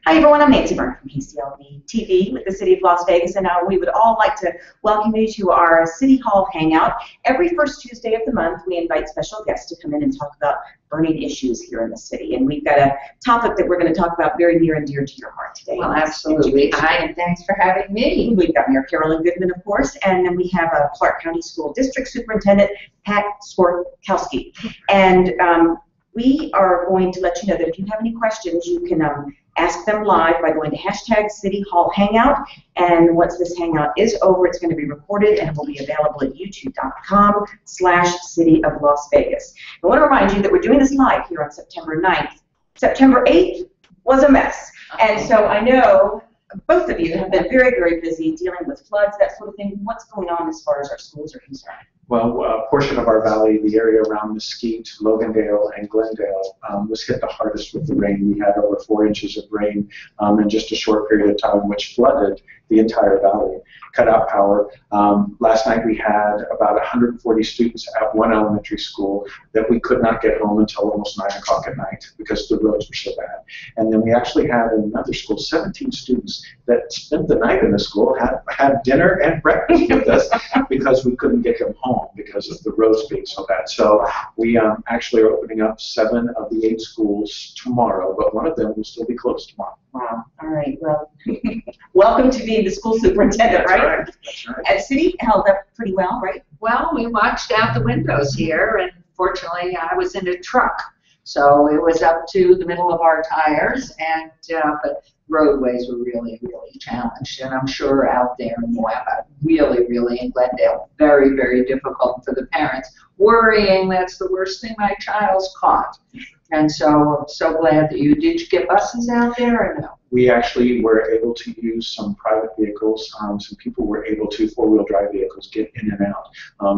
Hi everyone, I'm Nancy Byrne from KCLV TV with the City of Las Vegas, and we would all like to welcome you to our City Hall Hangout. Every first Tuesday of the month, we invite special guests to come in and talk about burning issues here in the city. And we've got a topic that we're going to talk about very near and dear to your heart today. Well, absolutely. Hi, and thanks for having me. We've got Mayor Carolyn Goodman, of course, and then we have Clark County School District Superintendent Pat Skorkowsky. And we are going to let you know that if you have any questions, you can ask them live by going to hashtag City Hall Hangout. And once this hangout is over, it's going to be recorded and it will be available at youtube.com/City of Las Vegas. I want to remind you that we're doing this live here on September 9th. September 8th was a mess. And so I know both of you have been very, very busy dealing with floods, that sort of thing. What's going on as far as our schools are concerned? Well, a portion of our valley, the area around Mesquite, Logandale, and Glendale, was hit the hardest with the rain. We had over 4 inches of rain in just a short period of time, which flooded the entire valley, cut out power. Last night we had about 140 students at one elementary school that we could not get home until almost 9 o'clock at night because the roads were so bad. And then we actually had in another school 17 students that spent the night in the school, had dinner and breakfast with us because we couldn't get them home because of the roads being so bad. So we actually are opening up 7 of the 8 schools tomorrow, but one of them will still be closed tomorrow. Wow. All right. Well, welcome to being the school superintendent, right? That's right. And City held up pretty well, right? Well, we watched out the windows here, and fortunately I was in a truck, so it was up to the middle of our tires, and but roadways were really, really challenged, and I'm sure out there in Moab, really in Glendale, very, very difficult for the parents, worrying that's the worst thing my child's caught. And so I'm so glad that did you get buses out there or no? We actually were able to use some private vehicles. Some people were able to, 4-wheel drive vehicles, get in and out.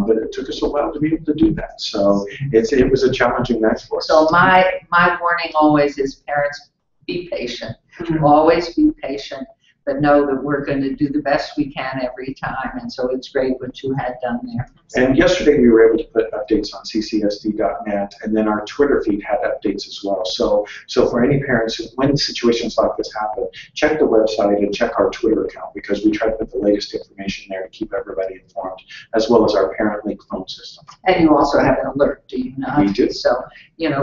But it took us a while to be able to do that. So it was a challenging night for us. So my warning always is parents, be patient. Mm-hmm. Always be patient, but know that we're going to do the best we can every time. And so it's great what you had done there. And yesterday we were able to put updates on CCSD.net, and then our Twitter feed had updates as well. So for any parents, when situations like this happen, check the website and check our Twitter account because we try to put the latest information there to keep everybody informed, as well as our parent link phone system. And you also have an alert, do you not? We do. So,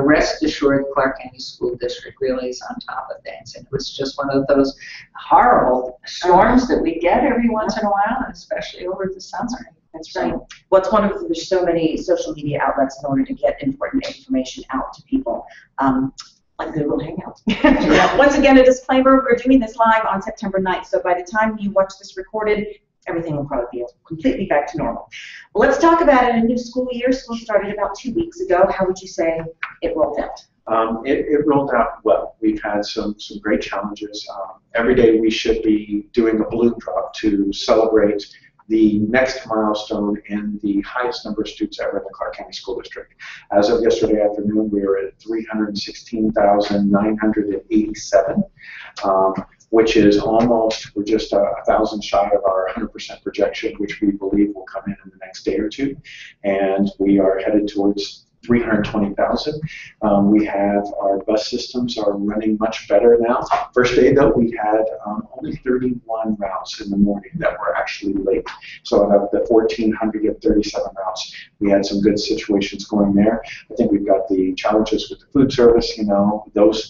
rest assured Clark County School District really is on top of things. And it was just one of those horrible storms that we get every once in a while, and especially over the summer. That's right. Well, it's wonderful. There's so many social media outlets in order to get important information out to people, like Google Hangouts. Once again, a disclaimer, we're doing this live on September 9th, so by the time you watch this recorded, everything will probably be completely back to normal. Well, let's talk about it. A new school year. School started about 2 weeks ago. How would you say it rolled out? It rolled out well. We've had some great challenges. Every day we should be doing a balloon drop to celebrate the next milestone in the highest number of students ever in the Clark County School District. As of yesterday afternoon, we were at 316,987, which is almost, we're just 1,000 shy of our 100% projection, which we believe will come in the next day or two. And we are headed towards 320,000. We have our bus systems are running much better now. First day though, we had only 31 routes in the morning that were actually late. So out of the 1,437 routes, we had some good situations going there. I think we've got the challenges with the food service, those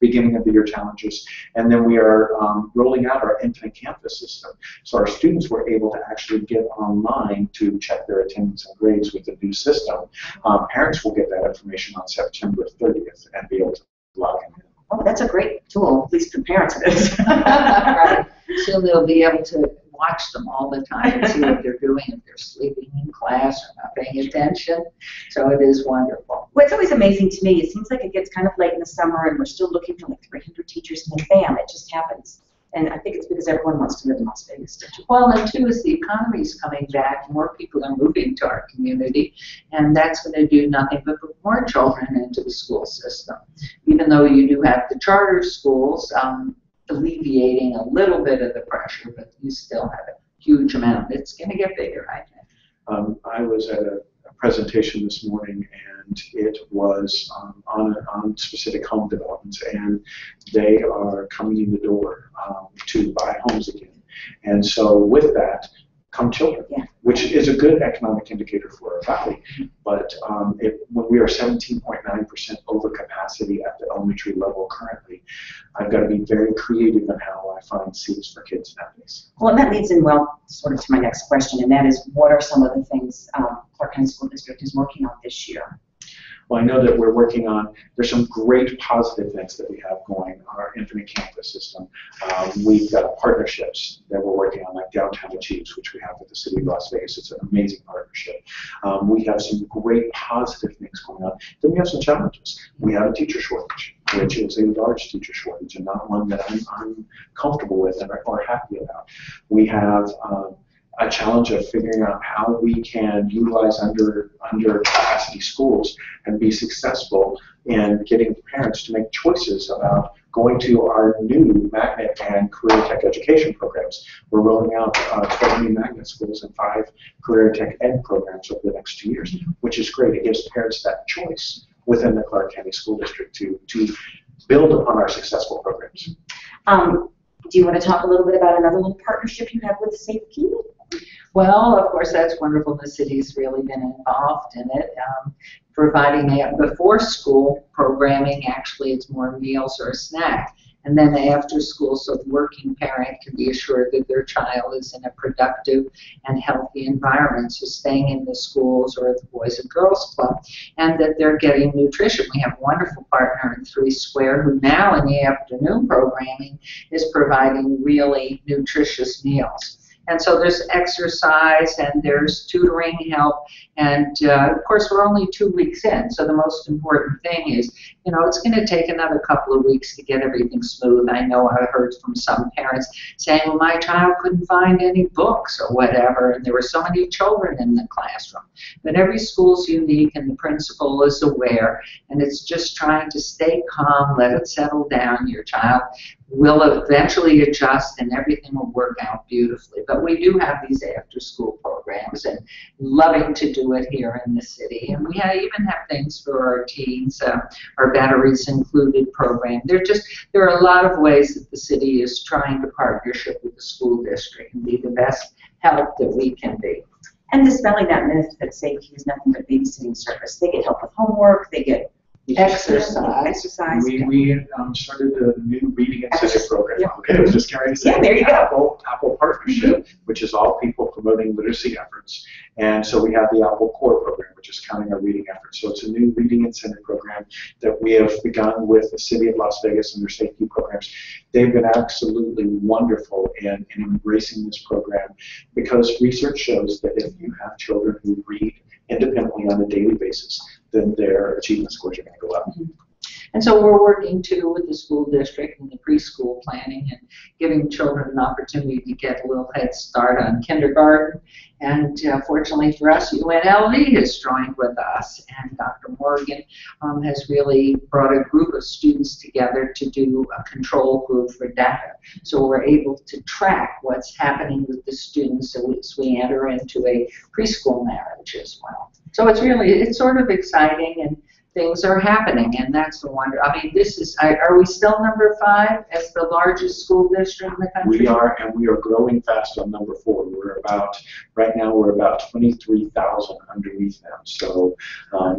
beginning of the year challenges. And then we are rolling out our infinite campus system. So our students were able to actually get online to check their attendance and grades with the new system. Parents will get that information on September 30th and be able to log in. Oh, that's a great tool, at least for parents it is. Right. So they'll be able to watch them all the time and see what they're doing, if they're sleeping in class or not paying attention. So it is wonderful. Well, it's always amazing to me. It seems like it gets kind of late in the summer and we're still looking for like 300 teachers and then bam, it just happens. And I think it's because everyone wants to live in Las Vegas. Well, and too, as the economy is coming back, more people are moving to our community, and that's going to do nothing but put more children into the school system. Even though you do have the charter schools alleviating a little bit of the pressure, but you still have a huge amount. It's going to get bigger, I think. I was at a presentation this morning, and it was on specific home developments, and they are coming in the door to buy homes again. And so with that come children, which is a good economic indicator for our valley. But when we are 17.9% over capacity at the elementary level currently, I've got to be very creative in how I find seats for kids nowadays. Well, and that leads in well sort of to my next question, and that is, what are some of the things Clark County School District is working on this year? Well, I know that we're working on, there's some great positive things that we have going on our infinite campus system. We've got partnerships that we're working on, like Downtown Achieves, which we have with the City of Las Vegas. It's an amazing partnership. We have some great positive things going on. Then we have some challenges. We have a teacher shortage, which is a large teacher shortage, and not one that I'm comfortable with or happy about. We have a challenge of figuring out how we can utilize under capacity schools and be successful in getting parents to make choices about going to our new magnet and career tech education programs. We're rolling out 12 new magnet schools and 5 career tech ed programs over the next 2 years, which is great. It gives parents that choice within the Clark County School District to build upon our successful programs. Do you want to talk a little bit about another little partnership you have with Sept? Well, of course, that's wonderful. The city's really been involved in it, providing before school programming. Actually, it's more meals or a snack. And then after school, so the working parent can be assured that their child is in a productive and healthy environment, so staying in the schools or the Boys and Girls Club, and that they're getting nutrition. We have a wonderful partner in 3 Square who now in the afternoon programming is providing really nutritious meals. And so there's exercise and there's tutoring help, and of course we're only 2 weeks in, so the most important thing is, you know, it's going to take another couple of weeks to get everything smooth. I know I heard from some parents saying, well, my child couldn't find any books or whatever, and there were so many children in the classroom. But every school's unique and the principal is aware, and it's just trying to stay calm, let it settle down. Your child will eventually adjust and everything will work out beautifully. But we do have these after-school programs and loving to do it here in the city. And we even have things for our teens, our batteries included program. There are a lot of ways that the city is trying to partnership with the school district and be the best help that we can be. And dispelling that myth that Sept is nothing but babysitting service. They get help with homework, they get exercise. We started a new reading incentive program. Yeah. Okay, I was just carrying to say. Yeah, there you go. Apple Partnership, which is all people promoting literacy efforts. And so we have the Apple Core program, which is counting our reading efforts. So it's a new reading incentive program that we have begun with the City of Las Vegas and their safety programs. They've been absolutely wonderful in embracing this program, because research shows that if you have children who read independently on a daily basis, then their achievement scores are going to go up. And so we're working too with the school district and the preschool planning and giving children an opportunity to get a little head start on kindergarten. And fortunately for us, UNLV has joined with us, and Dr. Morgan has really brought a group of students together to do a control group for data. So we're able to track what's happening with the students as we enter into a preschool marriage as well. So it's sort of exciting, and things are happening, and that's the wonder. I mean, this is, are we still number 5 as the largest school district in the country? We are, and we are growing fast on number 4. Right now we're about 23,000 underneath them. So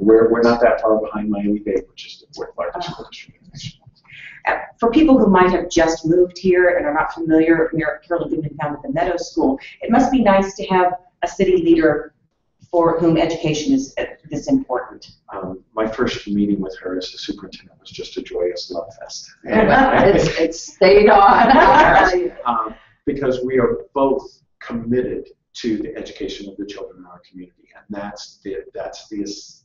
we're not that far behind Miami-Dade, which is the 4th largest school district in the nation. For people who might have just moved here and are not familiar, Carolyn Goodman founded the Meadow School. It must be nice to have a city leader for whom education is this important. My first meeting with her as the superintendent was just a joyous love fest. It stayed on. Because we are both committed to the education of the children in our community, and that's the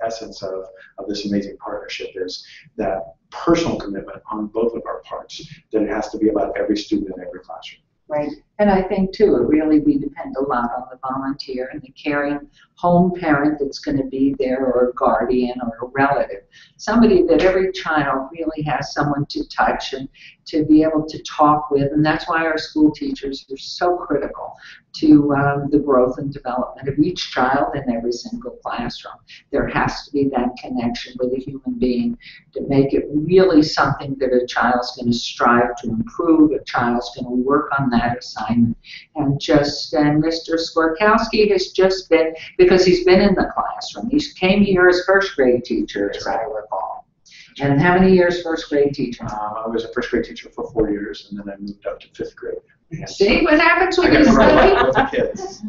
essence of this amazing partnership, is that personal commitment on both of our parts, that it has to be about every student in every classroom. Right. And I think, too, we depend a lot on the volunteer and the caring home parent that's going to be there, or a guardian or a relative. Somebody that every child really has someone to touch and to be able to talk with. And that's why our school teachers are so critical to the growth and development of each child in every single classroom. There has to be that connection with a human being to make it really something that a child's going to strive to improve, a child's going to work on that assignment. And Mr. Skorkowsky has just been, because he's been in the classroom. He came here as first grade teacher, as I recall. And how many years first grade teacher? I was a first grade teacher for 4 years, and then I moved up to 5th grade. See what happens when I you got to grow study? up with the kids.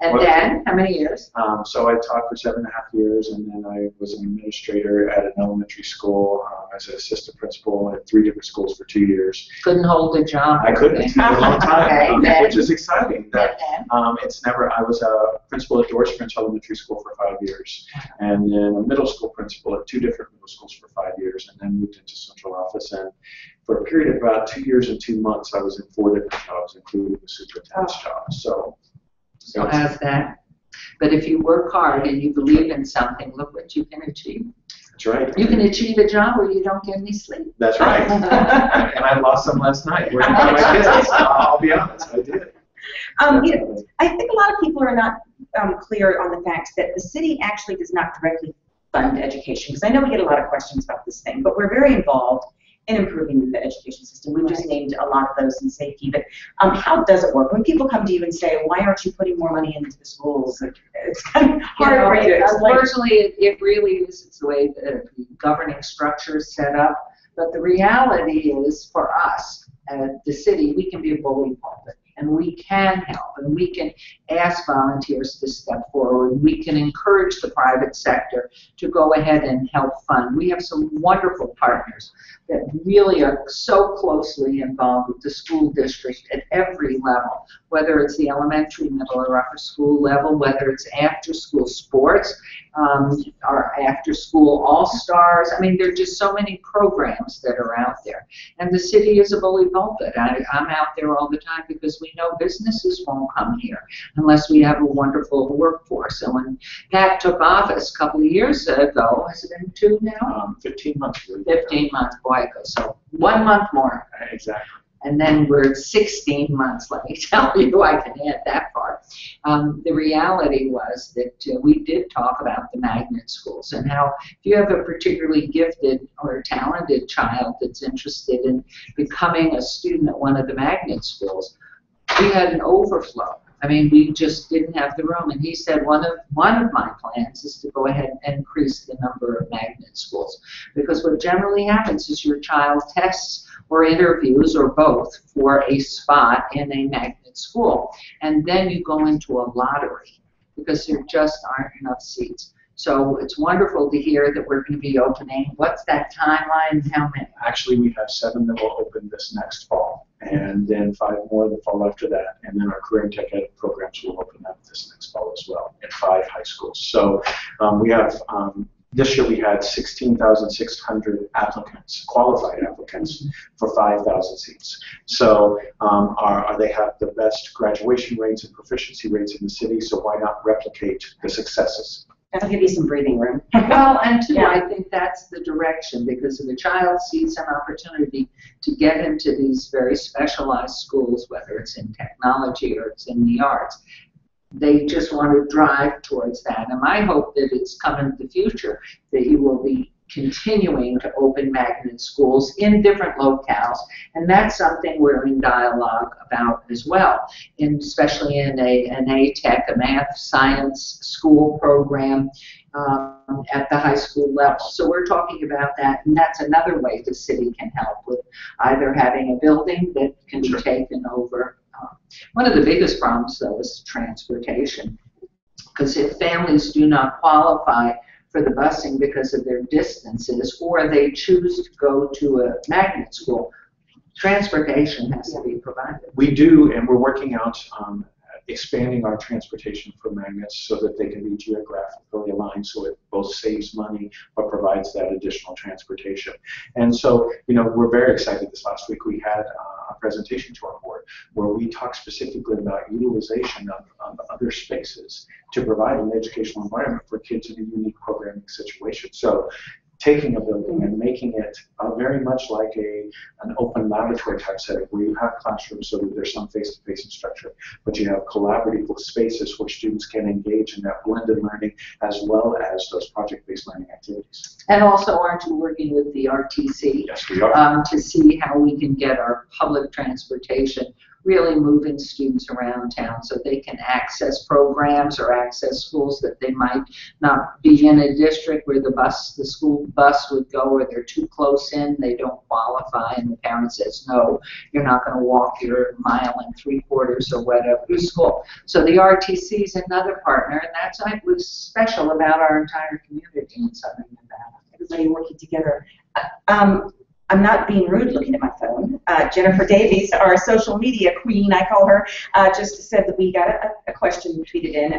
And then, how many years? So I taught for 7.5 years, and then I was an administrator at an elementary school as an assistant principal at 3 different schools for 2 years. Couldn't hold a job. I couldn't for a long time, Okay, which is exciting. That, then? it's never. I was a principal at Doris French Elementary School for 5 years, and then a middle school principal at 2 different middle schools for 5 years, and then moved into central office. And for a period of about 2 years and 2 months, I was in 4 different jobs, including the superintendent's job. So how's that? But if you work hard and you believe in something, look what you can achieve. That's right. You can achieve a job where you don't get any sleep. That's right. And I lost some last night working for my kids. I'll be honest, I did. I think a lot of people are not clear on the fact that the city actually does not directly fund education. Because I know we get a lot of questions about this thing, but we're very involved in improving the education system. We've just named a lot of those in safety, but how does it work? When people come to you and say, why aren't you putting more money into the schools? It's kind of hard for you to explain. Unfortunately, it really is. It's the way the governing structure is set up. But the reality is, for us, the city, we can be a bully pulpit. And we can help, and we can ask volunteers to step forward. We can encourage the private sector to go ahead and help fund. We have some wonderful partners that really are so closely involved with the school district at every level, whether it's the elementary, middle, or upper school level, whether it's after-school sports, our after-school all-stars. I mean, there are just so many programs that are out there. And the city is a bully pulpit. I'm out there all the time because we know businesses won't come here unless we have a wonderful workforce. So when Pat took office a couple of years ago, has it been 2 now? 15 months. 15 months, boy, so 1 month more. Exactly. And then we're at 16 months, let me tell you, I can add that part. The reality was that we did talk about the magnet schools and how if you have a particularly gifted or talented child that's interested in becoming a student at one of the magnet schools, we had an overflow. I mean, we just didn't have the room. And he said one of my plans is to go ahead and increase the number of magnet schools. Because what generally happens is your child tests or interviews or both for a spot in a magnet school. And then you go into a lottery because there just aren't enough seats. So it's wonderful to hear that we're going to be opening. What's that timeline? How many? Actually, we have 7 that will open this next fall, and then 5 more the fall after that. And then our career and tech ed programs will open up this next fall as well in 5 high schools. So we have, this year we had 16,600 applicants, qualified applicants, for 5,000 seats. So they have the best graduation rates and proficiency rates in the city, so why not replicate the successes? That'll give you some breathing room. Well, and too, I think that's the direction, because if a child sees an opportunity to get into these very specialized schools, whether it's in technology or it's in the arts, they just want to drive towards that. And my hope that it's coming in the future that you will be continuing to open magnet schools in different locales, and that's something we're in dialogue about as well, especially in an A-Tech, a math science school program at the high school level. So we're talking about that, and that's another way the city can help with either having a building that can be taken over. One of the biggest problems, though, is transportation, because if families do not qualify for the busing because of their distances, or they choose to go to a magnet school, transportation has to be provided. We do, and we're working out expanding our transportation for magnets so that they can be geographically aligned, so it both saves money but provides that additional transportation. And so, we're very excited. This last week we had a presentation to our board where we talked specifically about utilization of other spaces to provide an educational environment for kids in a unique programming situation. So taking a building and making it very much like an open laboratory type setting where you have classrooms so that there's some face-to-face instruction, but you have collaborative spaces where students can engage in that blended learning as well as those project-based learning activities. And also, aren't you working with the RTC? Yes, we are. To see how we can get our public transportation really moving students around town so they can access programs or access schools that they might not be in a district where the school bus would go, or they're too close in, they don't qualify, and the parent says, no, you're not going to walk your 1 3/4 miles or whatever to school. So the RTC is another partner, and that's what's special about our entire community in Southern Nevada. Everybody working together. I'm not being rude looking at my phone. Jennifer Davies, our social media queen, I call her, just said that we got a question tweeted in.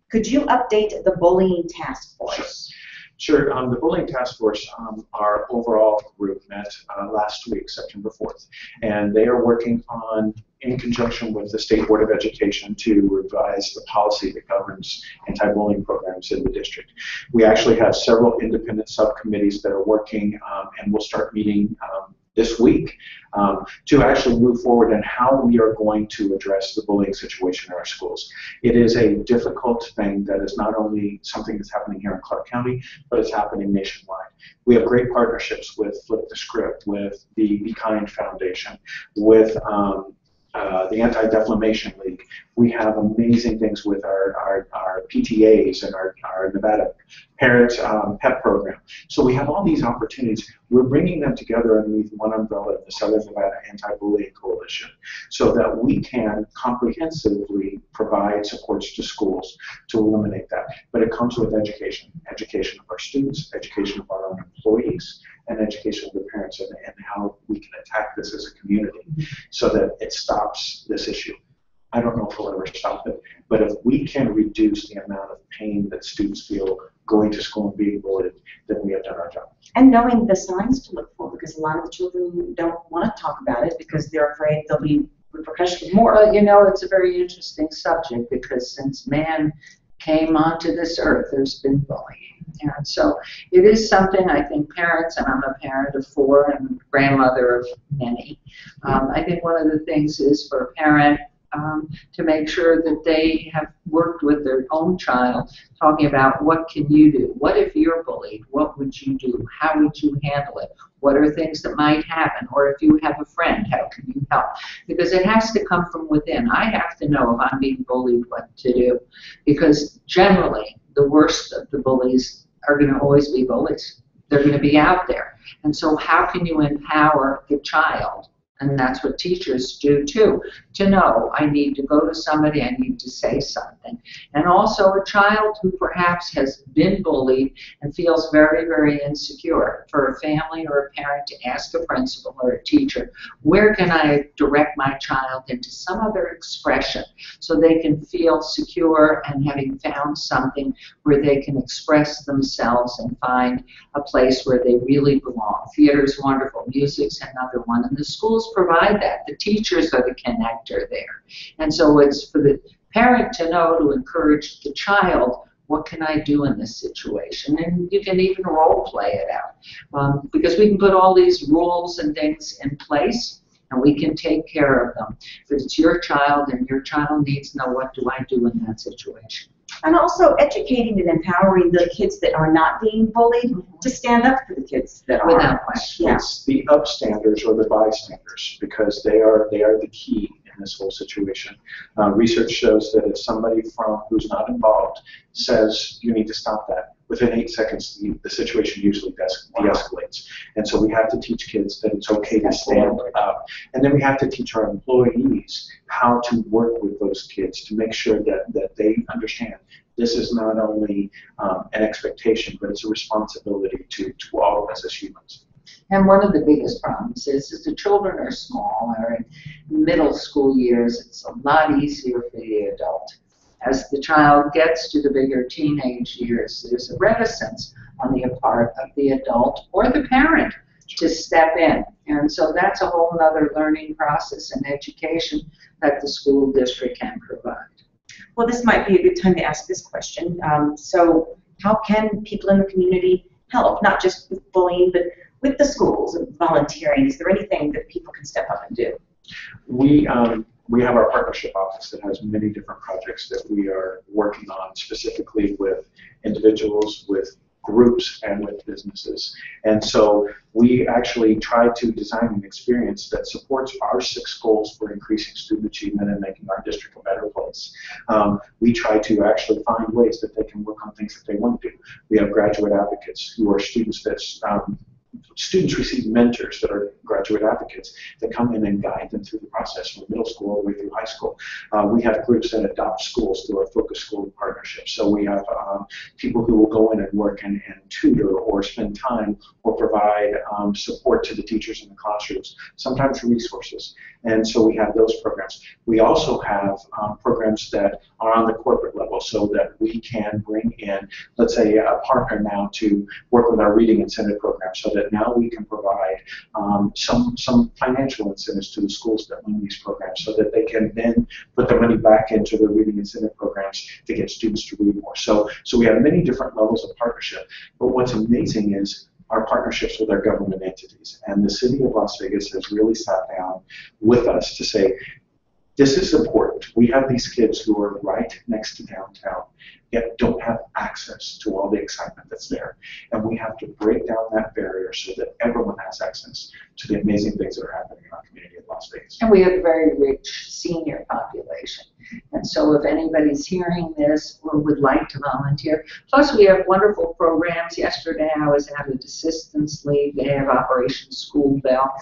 Could you update the bullying task force? Sure. The bullying task force, our overall group met last week, September 4th, and they are working on, in conjunction with the State Board of Education, to revise the policy that governs anti-bullying programs in the district. We actually have several independent subcommittees that are working, and we'll start meeting this week to actually move forward in how we are going to address the bullying situation in our schools. It is a difficult thing that is not only something that's happening here in Clark County, but it's happening nationwide. We have great partnerships with Flip the Script, with the Be Kind Foundation, with the Anti-Defamation League. We have amazing things with our PTAs and our Nevada Parent PEP program. So we have all these opportunities. We're bringing them together underneath one umbrella of the Southern Nevada Anti-Bullying Coalition so that we can comprehensively provide supports to schools to eliminate that. But it comes with education of our students, education of our own employees, and education of the parents, and how we can attack this as a community so that it stops this issue. I don't know if we'll ever stop it, but if we can reduce the amount of pain that students feel going to school and being bullied, then we have done our job. And knowing the signs to look for, because a lot of the children don't want to talk about it because they're afraid there'll be repercussions more. Well, it's a very interesting subject because since man came onto this earth, there's been bullying. And so it is something I think parents, and I'm a parent of 4 and grandmother of many, I think one of the things is for a parent to make sure that they have worked with their own child, talking about what can you do? What if you're bullied? What would you do? How would you handle it? What are things that might happen? Or if you have a friend, how can you help? Because it has to come from within. I have to know if I'm being bullied what to do. Because generally, the worst of the bullies are going to always be bullies. They're going to be out there. And so how can you empower the child? And that's what teachers do too, to know I need to go to somebody, I need to say something. And also a child who perhaps has been bullied and feels very, very insecure, for a family or a parent to ask a principal or a teacher, where can I direct my child into some other expression so they can feel secure and having found something where they can express themselves and find a place where they really belong. Theater's wonderful, music's another one, and the schools provide that. The teachers are the connector there. And so it's for the parent to know, to encourage the child, what can I do in this situation? And you can even role play it out. Because we can put all these rules and things in place, and we can take care of them. But it's your child, and your child needs to know, what do I do in that situation? And also educating and empowering the kids that are not being bullied to stand up for the kids that are. Without question. Yeah. It's the upstanders or the bystanders, because they are the key in this whole situation. Research shows that if somebody who's not involved says you need to stop that, within 8 seconds the situation usually de-escalates. And so we have to teach kids that it's okay to stand up. And then we have to teach our employees how to work with those kids to make sure that they understand this is not only an expectation, but it's a responsibility to all of us as humans. And one of the biggest problems is the children are small, or in middle school years, it's a lot easier for the adult. As the child gets to the bigger teenage years, there's a reticence on the part of the adult or the parent to step in. And so that's a whole other learning process and education that the school district can provide. Well, this might be a good time to ask this question. So how can people in the community help, not just with bullying, but with the schools and volunteering? Is there anything that people can step up and do? We have our partnership office that has many different projects that we are working on, specifically with individuals, with groups, and with businesses. And so we actually try to design an experience that supports our 6 goals for increasing student achievement and making our district a better place. We try to actually find ways that they can work on things that they want to do. We have graduate advocates who are students that students receive mentors that are graduate advocates that come in and guide them through the process from middle school all the way through high school. We have groups that adopt schools through our focus school partnership. So we have people who will go in and work and tutor or spend time or provide support to the teachers in the classrooms, sometimes resources. And so we have those programs. We also have programs that are on the corporate level so that we can bring in, let's say, a partner now to work with our reading incentive program so that now we can provide some financial incentives to the schools that run these programs so that they can then put the money back into their reading incentive programs to get students to read more. So we have many different levels of partnership. But what's amazing is our partnerships with our government entities. And the city of Las Vegas has really sat down with us to say, this is important. We have these kids who are right next to downtown, yet don't have access to all the excitement that's there. And we have to break down that barrier so that everyone has access to the amazing things that are happening in our community of Las Vegas. And we have a very rich senior population. And so if anybody's hearing this or would like to volunteer, plus we have wonderful programs. Yesterday I was at an assistance league. They have Operation School Bell,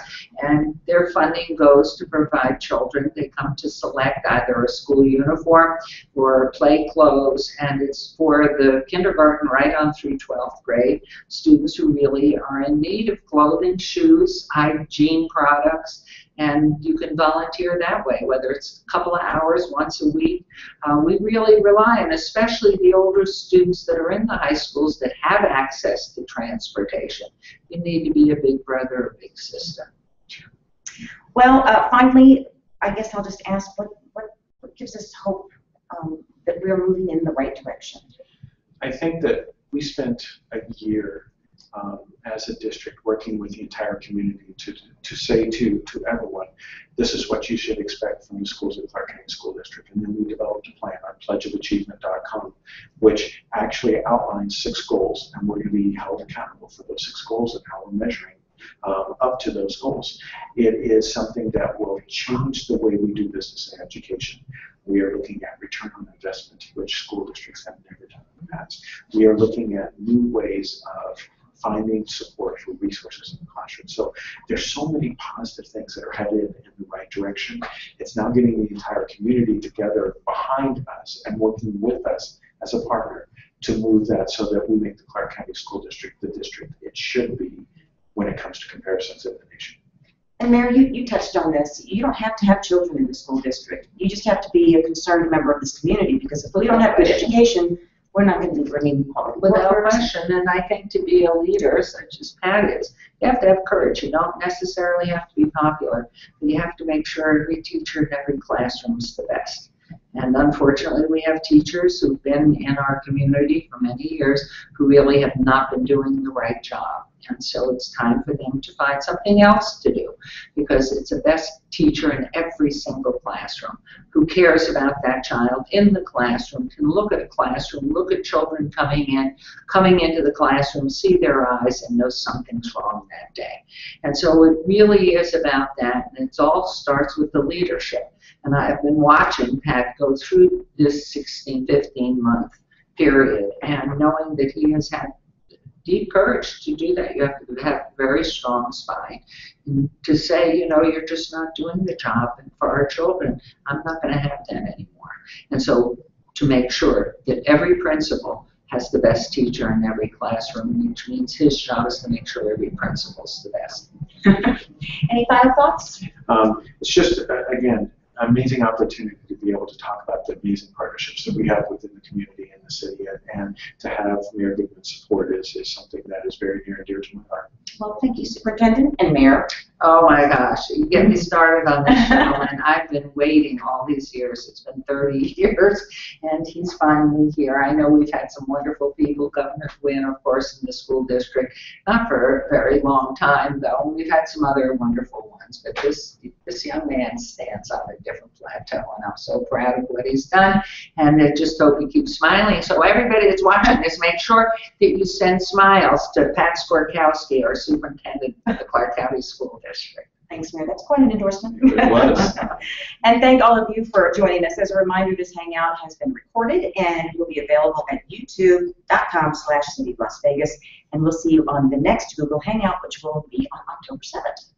and their funding goes to provide children. They come to select either a school uniform or play clothes, and it's for the kindergarten right on through 12th grade, students who really are in need of clothing, shoes, hygiene products. And you can volunteer that way, whether it's a couple of hours once a week. We really rely on, especially the older students that are in the high schools that have access to transportation. You need to be a big brother or big sister. Well, finally, I guess I'll just ask, what gives us hope that we're moving in the right direction? I think that we spent a year as a district working with the entire community to say to everyone, this is what you should expect from the schools of the Clark County School District. And then we developed a plan, our pledgeofachievement.com, which actually outlines 6 goals, and we're going to be held accountable for those 6 goals and how we're measuring up to those goals. It is something that will change the way we do business in education. We are looking at return on investment, which school districts have never done in the past. We are looking at new ways of finding support for resources in the classroom. So there's so many positive things that are headed in the right direction. It's now getting the entire community together behind us and working with us as a partner to move that so that we make the Clark County School District the district it should be when it comes to comparisons in the nation. And Mary, you touched on this. You don't have to have children in the school district. You just have to be a concerned member of this community, because if we don't have good education, we're not going to be bringing quality without workers. question. And I think to be a leader, such as Pat is, you have to have courage. You don't necessarily have to be popular, but you have to make sure every teacher in every classroom is the best. And unfortunately, we have teachers who've been in our community for many years who really have not been doing the right job. And so it's time for them to find something else to do, because it's a best teacher in every single classroom who cares about that child in the classroom, can look at a classroom, look at children coming into the classroom, see their eyes, and know something's wrong that day. And so it really is about that, and it all starts with the leadership. And I've been watching Pat go through this 15-month period, and knowing that he has had deep courage to do that. You have to have a very strong spine and to say, you know, you're just not doing the job, and for our children, I'm not going to have that anymore. And so to make sure that every principal has the best teacher in every classroom, which means his job is to make sure every principal's the best. Any final thoughts? It's just, again, an amazing opportunity to be able to talk about the amazing partnerships that we have within the community and the city, and to have Mayor Goodman's support is something that is very near and dear to my heart. Well, thank you, Superintendent and Mayor. Oh my gosh, you get me started on this gentleman. I've been waiting all these years. It's been 30 years, and he's finally here. I know we've had some wonderful people, Governor Gwynn, of course, in the school district, not for a very long time, though. We've had some other wonderful ones, but this young man stands on a different plateau, and I'm so proud of what he's done, and I just hope he keeps smiling. So everybody that's watching this, make sure that you send smiles to Pat Skorkowsky, our superintendent of the Clark County School District. Thanks, Mayor. That's quite an endorsement. It was. And thank all of you for joining us. As a reminder, this Hangout has been recorded and will be available at youtube.com/City of Las Vegas. And we'll see you on the next Google Hangout, which will be on October 7th.